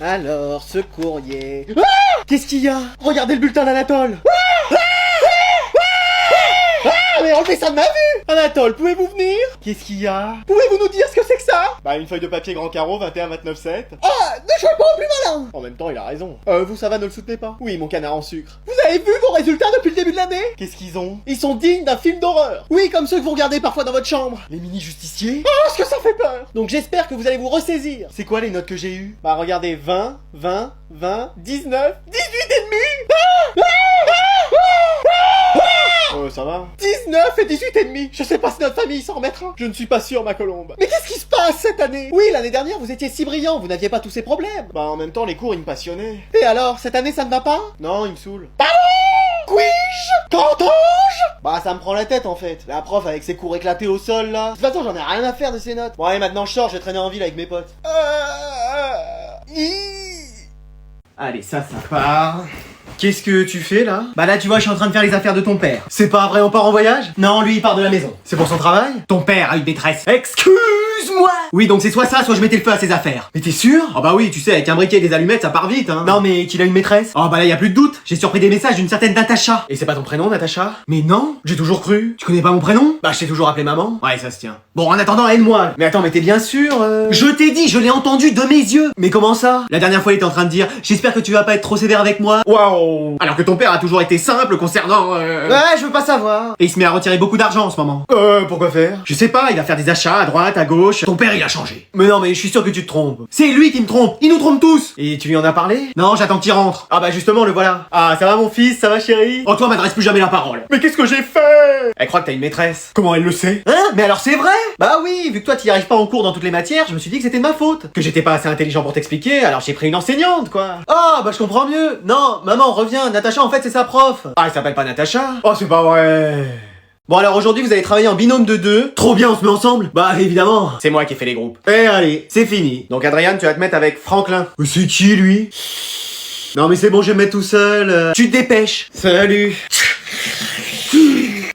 Alors, ce courrier... Ah, qu'est-ce qu'il y a? Regardez le bulletin d'Anatole. Mais enlevez ça de ma vue! Anatole, pouvez-vous venir? Qu'est-ce qu'il y a? Pouvez-vous nous dire ce que c'est que ça? Bah, une feuille de papier grand carreau, 21-29-7. Ah, ne jouez pas au plus malin! En même temps, il a raison. Vous, ça va, ne le soutenez pas? Oui, mon canard en sucre. Vous avez vu vos résultats depuis le début de l'année? Qu'est-ce qu'ils ont? Ils sont dignes d'un film d'horreur. Oui, comme ceux que vous regardez parfois dans votre chambre. Les mini-justiciers? Oh, ce que ça fait peur! Donc j'espère que vous allez vous ressaisir. C'est quoi les notes que j'ai eues? Bah, regardez, 20, 20, 20, 19, 18 et demi! Ça va? 19 et 18 et demi. Je sais pas si notre famille s'en remettra. Je ne suis pas sûr, ma colombe. Mais qu'est-ce qui se passe cette année? Oui, l'année dernière, vous étiez si brillant, vous n'aviez pas tous ces problèmes. Bah, en même temps, les cours, ils me passionnaient. Et alors, cette année, ça ne va pas? Non, il me saoule. Pardon? Quij? Qu'entends-je? Bah, ça me prend la tête, en fait. La prof, avec ses cours éclatés au sol, là. De toute façon, j'en ai rien à faire de ces notes. Bon, allez, maintenant, je sors, je vais traîner en ville avec mes potes. Allez, ça part. Qu'est-ce que tu fais là? Bah là tu vois je suis en train de faire les affaires de ton père. C'est pas vrai on part en voyage? Non lui il part de la maison. C'est pour son travail? Ton père a une maîtresse. Excuse-moi! Oui donc c'est soit ça soit je mettais le feu à ses affaires. Mais t'es sûr? Oh bah oui tu sais avec un briquet et des allumettes ça part vite hein. Non mais qu'il a une maîtresse? Oh bah là y a plus de doute. J'ai surpris des messages d'une certaine Natacha. Et c'est pas ton prénom Natacha? Mais non, j'ai toujours cru. Tu connais pas mon prénom? Bah je t'ai toujours appelé maman. Ouais ça se tient. Bon en attendant aide-moi. Mais attends mais t'es bien sûr Je t'ai dit, je l'ai entendu de mes yeux. Mais comment ça? La dernière fois il était en train de dire j'espère que tu vas pas être trop sévère avec moi. Waouh. Alors que ton père a toujours été simple concernant Ouais, je veux pas savoir. Et il se met à retirer beaucoup d'argent en ce moment. Pourquoi faire? Je sais pas, il va faire des achats à droite, à gauche. Ton père il a changé. Mais non mais je suis sûr que tu te trompes. C'est lui qui me trompe. Il nous trompe tous. Et tu lui en as parlé? Non, j'attends qu'il rentre. Ah bah justement le voilà. Ah ça va mon fils, ça va chérie? Oh toi m'adresse plus jamais la parole. Mais qu'est-ce que j'ai fait? Elle croit que t'as une maîtresse. Comment elle le sait? Hein? Mais alors c'est vrai? Bah oui, vu que toi t'y arrives pas en cours dans toutes les matières, je me suis dit que c'était de ma faute. Que j'étais pas assez intelligent pour t'expliquer, alors j'ai pris une enseignante quoi. Ah bah je comprends mieux. Non, maman reviens, Natacha en fait c'est sa prof. Ah elle s'appelle pas Natacha? Oh c'est pas vrai. Bon alors aujourd'hui vous allez travailler en binôme de 2. Trop bien on se met ensemble? Bah évidemment. C'est moi qui ai fait les groupes. Et allez, c'est fini. Donc Adrien tu vas te mettre avec Franklin. Mais c'est qui lui? Non mais c'est bon je vais me mettre tout seul. Tu te dépêches. Salut.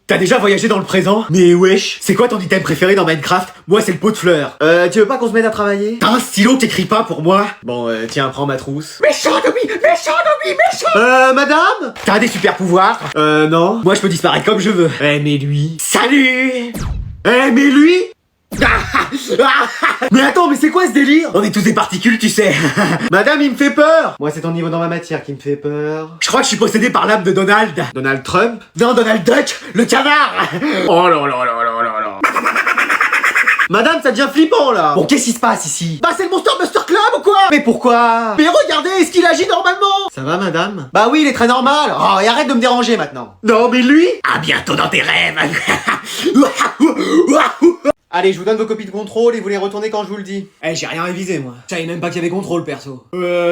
T'as déjà voyagé dans le présent? Mais wesh, c'est quoi ton item préféré dans Minecraft? Moi c'est le pot de fleurs. Tu veux pas qu'on se mette à travailler? T'as un stylo, t'écris pas pour moi? Bon tiens, prends ma trousse. Méchant Dobby, méchant! Madame? T'as des super pouvoirs? Non. Moi je peux disparaître comme je veux. Eh mais lui... Salut! Eh mais lui? Mais attends, mais c'est quoi ce délire? On est tous des particules, tu sais. Madame, il me fait peur. Moi, c'est ton niveau dans ma matière qui me fait peur. Je crois que je suis possédé par l'âme de Donald. Donald Trump? Non, Donald Duck, le canard. Oh là là là là là là. Madame, ça devient flippant là. Bon, qu'est-ce qui se passe ici? Bah, c'est le Monster Buster Club ou quoi? Mais pourquoi? Mais regardez, est-ce qu'il agit normalement? Ça va, madame? Bah oui, il est très normal. Oh, et arrête de me déranger maintenant. Non, mais lui? À bientôt dans tes rêves. Allez, je vous donne vos copies de contrôle et vous les retournez quand je vous le dis. Eh, j'ai rien révisé, moi. Je savais même pas qu'il y avait contrôle, perso.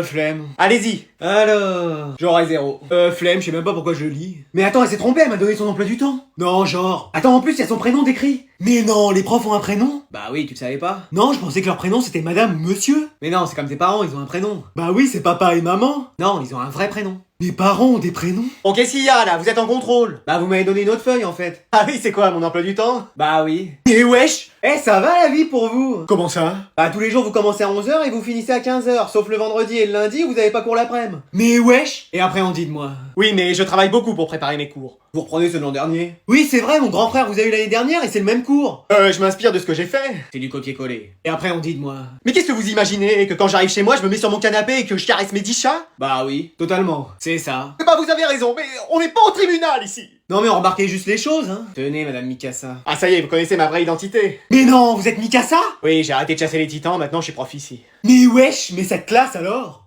Flemme. Allez-y. Alors... J'aurai 0. Flemme, je sais même pas pourquoi je le lis. Mais attends, elle s'est trompée, elle m'a donné son emploi du temps. Non, genre... Attends, en plus, il y a son prénom décrit. Mais non, les profs ont un prénom? Bah oui, tu le savais pas? Non, je pensais que leur prénom c'était madame ou monsieur. Mais non, c'est comme tes parents, ils ont un prénom. Bah oui, c'est papa et maman. Non, ils ont un vrai prénom. Mes parents ont des prénoms? Bon, qu'est-ce qu'il y a là? Vous êtes en contrôle? Bah vous m'avez donné une autre feuille en fait. Ah oui, c'est quoi, mon emploi du temps? Bah oui. Et wesh! Eh, ça va la vie pour vous? Comment ça? Bah tous les jours vous commencez à 11h et vous finissez à 15h, sauf le vendredi et le lundi où vous avez pas cours l'après-midi. Mais wesh! Et après on dit de moi. Oui, mais je travaille beaucoup pour préparer mes cours. Vous reprenez ceux de l'an dernier? Oui, c'est vrai, mon grand frère vous a eu l'année dernière et c'est le même cours. Je m'inspire de ce que j'ai fait. C'est du copier-coller. Et après on dit de moi. Mais qu'est-ce que vous imaginez? Que quand j'arrive chez moi, je me mets sur mon canapé et que je caresse mes 10 chats? Bah oui, totalement. C'est ça. Bah vous avez raison, mais on n'est pas au tribunal ici. Non mais on remarquez juste les choses, hein. Tenez, madame Mikasa. Ah ça y est, vous connaissez ma vraie identité. Mais non, vous êtes Mikasa? Oui, j'ai arrêté de chasser les titans, maintenant je suis prof ici. Mais wesh, mais cette classe alors?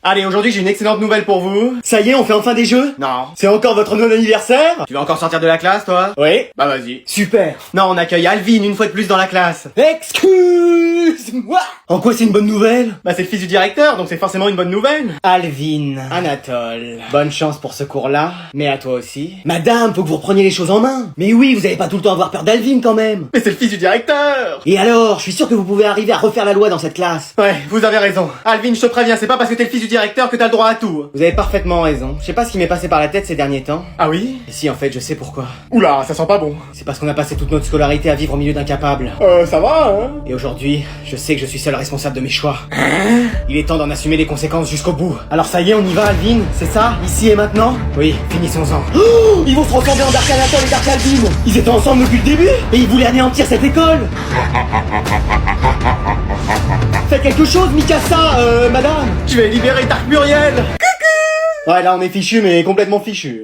Allez, aujourd'hui j'ai une excellente nouvelle pour vous. Ça y est, on fait enfin des jeux? Non. C'est encore votre non-anniversaire? Tu vas encore sortir de la classe, toi? Oui. Bah vas-y. Super. Non, on accueille Alvin une fois de plus dans la classe. Excuse-moi. En quoi c'est une bonne nouvelle? Bah c'est le fils du directeur, donc c'est forcément une bonne nouvelle. Alvin. Anatole. Bonne chance pour ce cours-là, mais à toi aussi. Madame, faut que vous repreniez les choses en main. Mais oui, vous allez pas tout le temps avoir peur d'Alvin quand même. Mais c'est le fils du directeur. Et alors, je suis sûr que vous pouvez arriver à refaire la loi dans cette classe. Ouais, vous avez raison. Alvin, je te préviens, c'est pas parce que t'es le fils du directeur directeur que t'as le droit à tout. Vous avez parfaitement raison. Je sais pas ce qui m'est passé par la tête ces derniers temps. Ah oui? Et si, en fait, je sais pourquoi. Oula, ça sent pas bon. C'est parce qu'on a passé toute notre scolarité à vivre au milieu d'incapables. Ça va, hein? Et aujourd'hui, je sais que je suis seul responsable de mes choix. Il est temps d'en assumer les conséquences jusqu'au bout. Alors ça y est, on y va, Alvin? C'est ça? Ici et maintenant? Oui, finissons-en. Oh, ils vont se transformer en Dark Anatole et Dark Alvin! Ils étaient ensemble depuis le début! Et ils voulaient anéantir cette école! Faites quelque chose, Mikasa, madame! Je vais libérer Dark Muriel! Coucou! Ouais, là on est fichu, mais complètement fichu.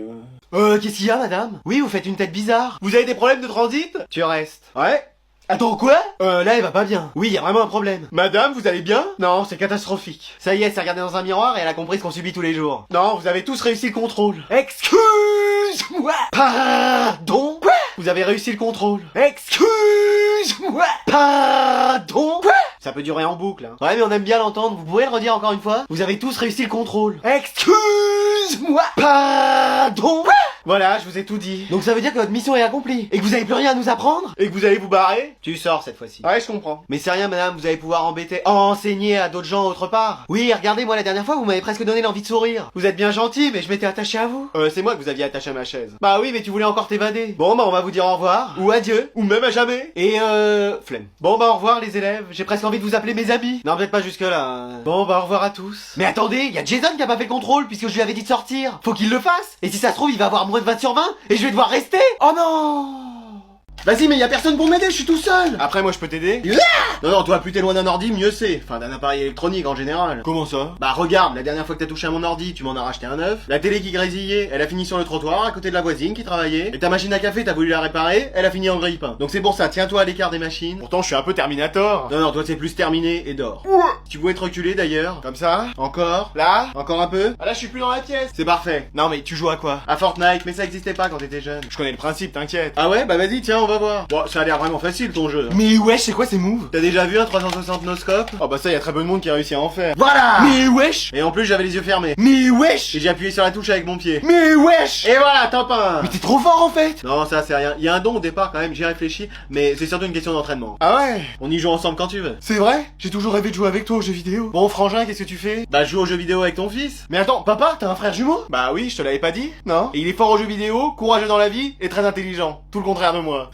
Qu'est-ce qu'il y a, madame? Oui, vous faites une tête bizarre. Vous avez des problèmes de transit? Tu restes. Ouais? Attends, quoi? Là, elle va pas bien. Oui, y a vraiment un problème. Madame, vous allez bien? Non, c'est catastrophique. Ça y est, elle s'est regardée dans un miroir et elle a compris ce qu'on subit tous les jours. Non, vous avez tous réussi le contrôle. Excuse-moi! Pardon? Quoi? Vous avez réussi le contrôle. Excuse-moi! Pardon? Quoi? Ça peut durer en boucle, hein. Ouais, mais on aime bien l'entendre. Vous pouvez le redire encore une fois? Vous avez tous réussi le contrôle. Excuse-moi! Pardon? Quoi? Voilà, je vous ai tout dit. Donc ça veut dire que votre mission est accomplie. Et que vous avez plus rien à nous apprendre? Et que vous allez vous barrer? Tu sors cette fois-ci. Ouais, je comprends. Mais c'est rien, madame, vous allez pouvoir enseigner à d'autres gens autre part. Oui, regardez, moi la dernière fois, vous m'avez presque donné l'envie de sourire. Vous êtes bien gentil, mais je m'étais attaché à vous. C'est moi que vous aviez attaché à ma chaise. Bah oui, mais tu voulais encore t'évader. Bon, bah on va vous dire au revoir. Ou adieu. Ou même à jamais. Et flemme. Bon bah au revoir les élèves. J'ai presque envie de vous appeler mes amis. Non, peut-être pas jusque là. Bon bah au revoir à tous. Mais attendez, y a Jason qui a pas fait le contrôle puisque je lui avais dit de sortir. Faut qu'il le fasse. Et si ça se trouve, il va avoir moins de 20 sur 20 et je vais devoir rester. Oh non! Vas-y, mais y a personne pour m'aider, je suis tout seul. Après, moi, je peux t'aider. Non, toi, plus t'es loin d'un ordi, mieux c'est. Enfin, d'un appareil électronique en général. Comment ça? Bah, regarde, la dernière fois que t'as touché à mon ordi, tu m'en as racheté un neuf. La télé qui grésillait, elle a fini sur le trottoir, à côté de la voisine qui travaillait. Et ta machine à café, t'as voulu la réparer, elle a fini en grille-pain. Donc c'est pour ça, tiens-toi à l'écart des machines. Pourtant, je suis un peu Terminator. Non, toi, c'est plus terminé et dors. Tu pouvais te reculer d'ailleurs. Comme ça. Encore. Là. Encore un peu. Ah là, je suis plus dans la pièce. C'est parfait. Non, mais tu joues à quoi? À Fortnite, mais ça existait pas quand t'étais jeune. Je connais le principe, t'inquiète. Ah ouais? Bah vas-y, tiens, on va voir. Bon, ça a l'air vraiment facile ton jeu. Mais wesh, c'est quoi ces moves? T'as déjà vu un 360 no-scope? Oh bah ça, y a très peu de monde qui a réussi à en faire. Voilà! Mais wesh! Et en plus, j'avais les yeux fermés. Mais wesh! Et j'ai appuyé sur la touche avec mon pied. Mais wesh! Et voilà, top 1! Mais t'es trop fort en fait! Non, ça c'est rien. Il y a un don au départ quand même, j'y réfléchis, mais c'est surtout une question d'entraînement. Ah ouais? On y joue ensemble quand tu veux. C'est vrai? J'ai toujours rêvé de jouer avec toi aux jeux vidéo. Bon, frangin, qu'est-ce que tu fais? Bah, je joue aux jeux vidéo avec ton fils. Mais attends, papa, t'as un frère jumeau? Bah oui, je te l'avais pas dit. Non? Et il est fort aux jeux vidéo, courageux dans la vie et très intelligent. Tout le contraire de moi.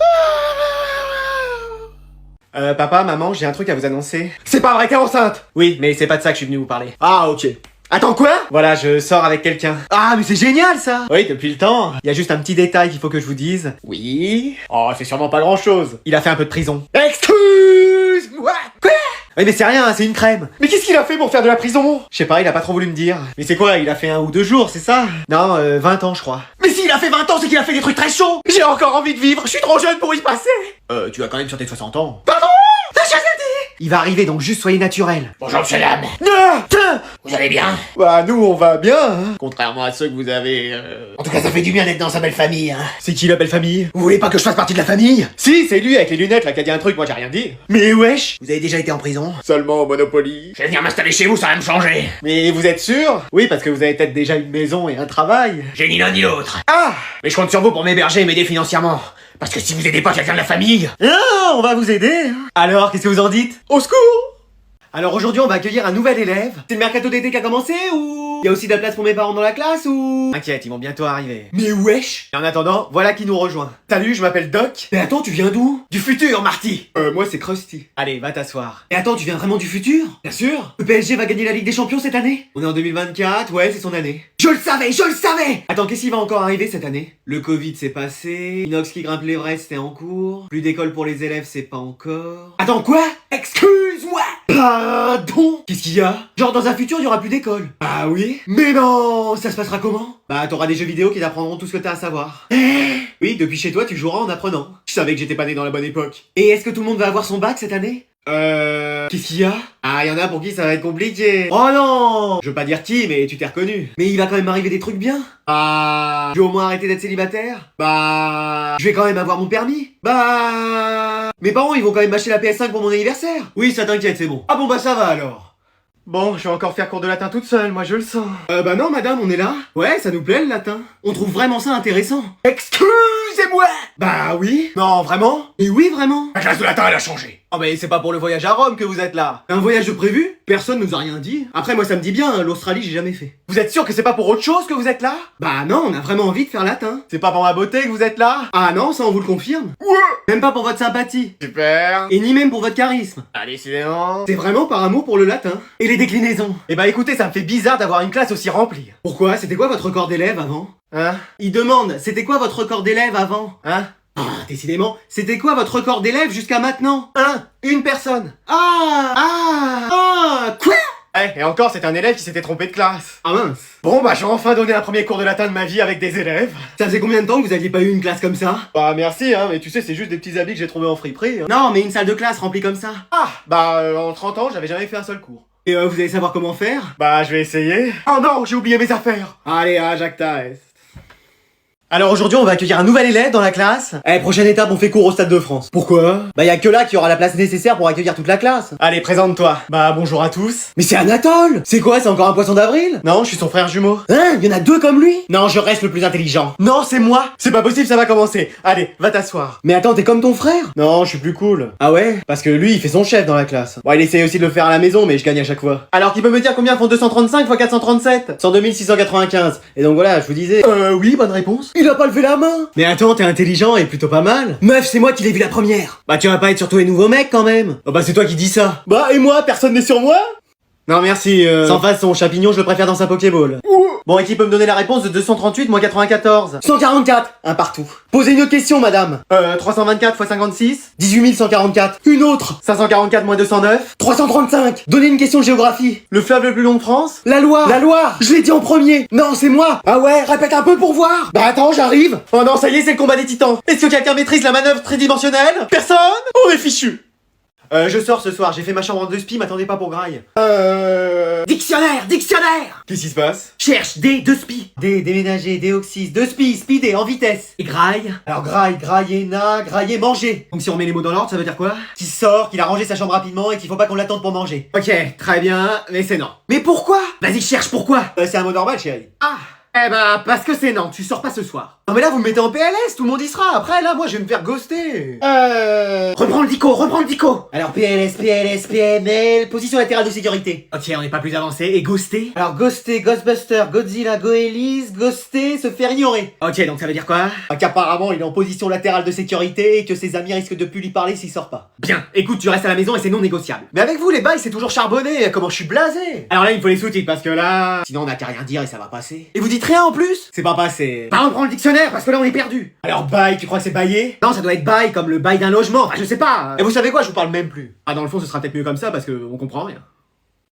Papa, maman, j'ai un truc à vous annoncer. C'est pas vrai, t'es enceinte! Oui, mais c'est pas de ça que je suis venu vous parler. Ah, ok. Attends, quoi? Voilà, je sors avec quelqu'un. Ah, mais c'est génial ça! Oui, depuis le temps. Il y a juste un petit détail qu'il faut que je vous dise. Oui. Oh, c'est sûrement pas grand chose. Il a fait un peu de prison. Excuse-moi! Quoi? Oui, mais c'est rien, c'est une crème. Mais qu'est-ce qu'il a fait pour faire de la prison? Je sais pas, il a pas trop voulu me dire. Mais c'est quoi, il a fait 1 ou 2 jours, c'est ça? Non, 20 ans, je crois. Mais s'il a fait 20 ans, c'est qu'il a fait des trucs très chauds! J'ai encore envie de vivre, je suis trop jeune pour y passer! Tu vas quand même sur tes 60 ans. Pardon? T'as jamais dit? Il va arriver, donc juste soyez naturel. Bonjour monsieur dame, Tiens! vous allez bien? Bah, nous, on va bien, hein. Contrairement à ceux que vous avez... En tout cas, ça fait du bien d'être dans sa belle famille, hein. C'est qui la belle famille? Vous voulez pas que je fasse partie de la famille? Si, c'est lui avec les lunettes là qui a dit un truc, moi j'ai rien dit. Mais wesh! Vous avez déjà été en prison? Seulement au Monopoly. Je vais venir m'installer chez vous, ça va me changer. Mais vous êtes sûr? Oui, parce que vous avez peut-être déjà une maison et un travail. J'ai ni l'un ni l'autre. Ah! Mais je compte sur vous pour m'héberger et m'aider financièrement. Parce que si vous aidez pas quelqu'un de la famille... Ah, on va vous aider. Alors, qu'est-ce que vous en dites? Au secours! Alors aujourd'hui, on va accueillir un nouvel élève. C'est le mercato d'été qui a commencé ou... Y a aussi de la place pour mes parents dans la classe ou... T'inquiète, ils vont bientôt arriver. Mais wesh! Et en attendant, voilà qui nous rejoint. Salut, je m'appelle Doc. Mais attends, tu viens d'où? Du futur, Marty. Moi c'est Krusty. Allez, va t'asseoir. Et attends, tu viens vraiment du futur? Bien sûr. Le PSG va gagner la Ligue des Champions cette année? On est en 2024, ouais, c'est son année. Je le savais, je le savais! Attends, qu'est-ce qui va encore arriver cette année? Le Covid c'est passé, Inox qui grimpe l'Everest c'est en cours, plus d'école pour les élèves c'est pas encore... Attends, quoi? Excuse-moi! Pardon? Qu'est-ce qu'il y a? Genre dans un futur, il y aura plus d'école. Ah oui? Mais non! Ça se passera comment? Bah t'auras des jeux vidéo qui t'apprendront tout ce que t'as à savoir. Oui, depuis chez toi tu joueras en apprenant. Je savais que j'étais pas né dans la bonne époque. Et est-ce que tout le monde va avoir son bac cette année? Qu'est-ce qu'il y a? Ah, y en a pour qui ça va être compliqué. Oh non! Je veux pas dire qui, mais tu t'es reconnu. Mais il va quand même arriver des trucs bien. Bah... Je vais au moins arrêter d'être célibataire. Bah... Je vais quand même avoir mon permis. Bah... Mes parents, ils vont quand même m'acheter la PS5 pour mon anniversaire. Oui, ça t'inquiète, c'est bon. Ah bon, bah ça va alors. Bon, je vais encore faire cours de latin toute seule, moi je le sens. Bah non, madame, on est là. Ouais, ça nous plaît le latin. On trouve vraiment ça intéressant. Excusez-moi! Bah oui. Non, vraiment? Mais oui, vraiment. La classe de latin, elle a changé. Oh mais c'est pas pour le voyage à Rome que vous êtes là. Un voyage de prévu? Personne nous a rien dit. Après moi ça me dit bien, hein, l'Australie j'ai jamais fait. Vous êtes sûr que c'est pas pour autre chose que vous êtes là? Bah non, on a vraiment envie de faire latin. C'est pas pour ma beauté que vous êtes là? Ah non, ça on vous le confirme. Ouais. Même pas pour votre sympathie. Super. Et ni même pour votre charisme. Ah, décidément. C'est vraiment par amour pour le latin. Et les déclinaisons. Eh bah écoutez, ça me fait bizarre d'avoir une classe aussi remplie. Pourquoi? C'était quoi votre record d'élèves avant? Hein? Il demande, c'était quoi votre record d'élèves avant? Hein? Ah, décidément, c'était quoi votre record d'élèves jusqu'à maintenant? Une personne. Quoi? Eh, et encore, c'est un élève qui s'était trompé de classe. Ah mince. Bon, bah, j'ai enfin donné un premier cours de latin de ma vie avec des élèves. Ça faisait combien de temps que vous aviez pas eu une classe comme ça? Bah, merci, hein, mais tu sais, c'est juste des petits habits que j'ai trouvés en friperie. Hein. Non, mais une salle de classe remplie comme ça. En 30 ans, j'avais jamais fait un seul cours. Et vous allez savoir comment faire? Bah, je vais essayer. Oh non, j'ai oublié mes affaires. Allez, Jacques Taès. Alors aujourd'hui on va accueillir un nouvel élève dans la classe. Prochaine étape, on fait cours au Stade de France. Pourquoi? Bah y a que là qui aura la place nécessaire pour accueillir toute la classe. Allez, présente-toi. Bah, bonjour à tous. Mais c'est Anatole! C'est quoi, c'est encore un poisson d'avril? Non, je suis son frère jumeau. Hein? Y en a deux comme lui? Non, je reste le plus intelligent. Non, c'est moi. C'est pas possible, ça va commencer. Allez, va t'asseoir. Mais attends, t'es comme ton frère? Non, je suis plus cool. Ah ouais? Parce que lui, il fait son chef dans la classe. Bon, il essaye aussi de le faire à la maison, mais je gagne à chaque fois. Alors, qui peut me dire combien font 235 x 437? 102 695. Et donc voilà, je vous disais... Oui, bonne réponse. Il a pas levé la main. Mais attends, t'es intelligent et plutôt pas mal. Meuf, c'est moi qui l'ai vu la première. Bah tu vas pas être sur tous les nouveaux mecs quand même. Oh bah c'est toi qui dis ça. Bah, et moi, personne n'est sur moi? Non merci, Sans façon, champignon je le préfère dans sa Pokéball. Bon, et qui peut me donner la réponse de 238 moins 94? 144, un partout. Posez une autre question madame. 324 x 56? 18 144. Une autre. 544 moins 209? 335. Donnez une question de géographie. Le fleuve le plus long de France? La Loire. La Loire. Je l'ai dit en premier. Non, c'est moi. Ah ouais, répète un peu pour voir. Bah attends, j'arrive. Oh non, ça y est, c'est le combat des titans. Est-ce que quelqu'un maîtrise la manœuvre tridimensionnelle? Personne? On est fichu. Je sors ce soir, j'ai fait ma chambre de spi, m'attendez pas pour graille. Dictionnaire. Qu'est-ce qui se passe? Cherche D de spi. D, déménager, déoxys, de spi, speeder, en vitesse. Et graille. Alors graille, grailler, grailler, manger. Donc si on met les mots dans l'ordre, ça veut dire quoi? Qu'il sort, qu'il a rangé sa chambre rapidement et qu'il faut pas qu'on l'attende pour manger. Ok, très bien, mais c'est non. Mais pourquoi? Vas-y, cherche pourquoi. C'est un mot normal, chérie. Parce que c'est non, tu sors pas ce soir. Non mais là vous me mettez en PLS, tout le monde y sera. Après là, moi je vais me faire ghoster. Reprends le dico. Alors PLS, PML, position latérale de sécurité. Ok, on n'est pas plus avancé. Et ghoster? Alors ghoster, Ghostbuster, Godzilla, Goélis, ghoster, se faire ignorer. Ok, donc ça veut dire quoi? Qu'apparemment il est en position latérale de sécurité et que ses amis risquent de plus lui parler s'il sort pas. Bien, écoute, tu restes à la maison et c'est non négociable. Mais avec vous les bails c'est toujours charbonné, comment je suis blasé. Alors là il me faut les sous-titres parce que là... Sinon on n'a qu'à rien dire et ça va passer. Et vous dites rien en plus? C'est pas passé. Par exemple, prends le dictionnaire parce que là on est perdu. Alors bail, tu crois que c'est bailler? Non, ça doit être bail comme le bail d'un logement, enfin je sais pas. Et vous savez quoi, je vous parle même plus. Ah dans le fond ce sera peut-être mieux comme ça parce que on comprend rien.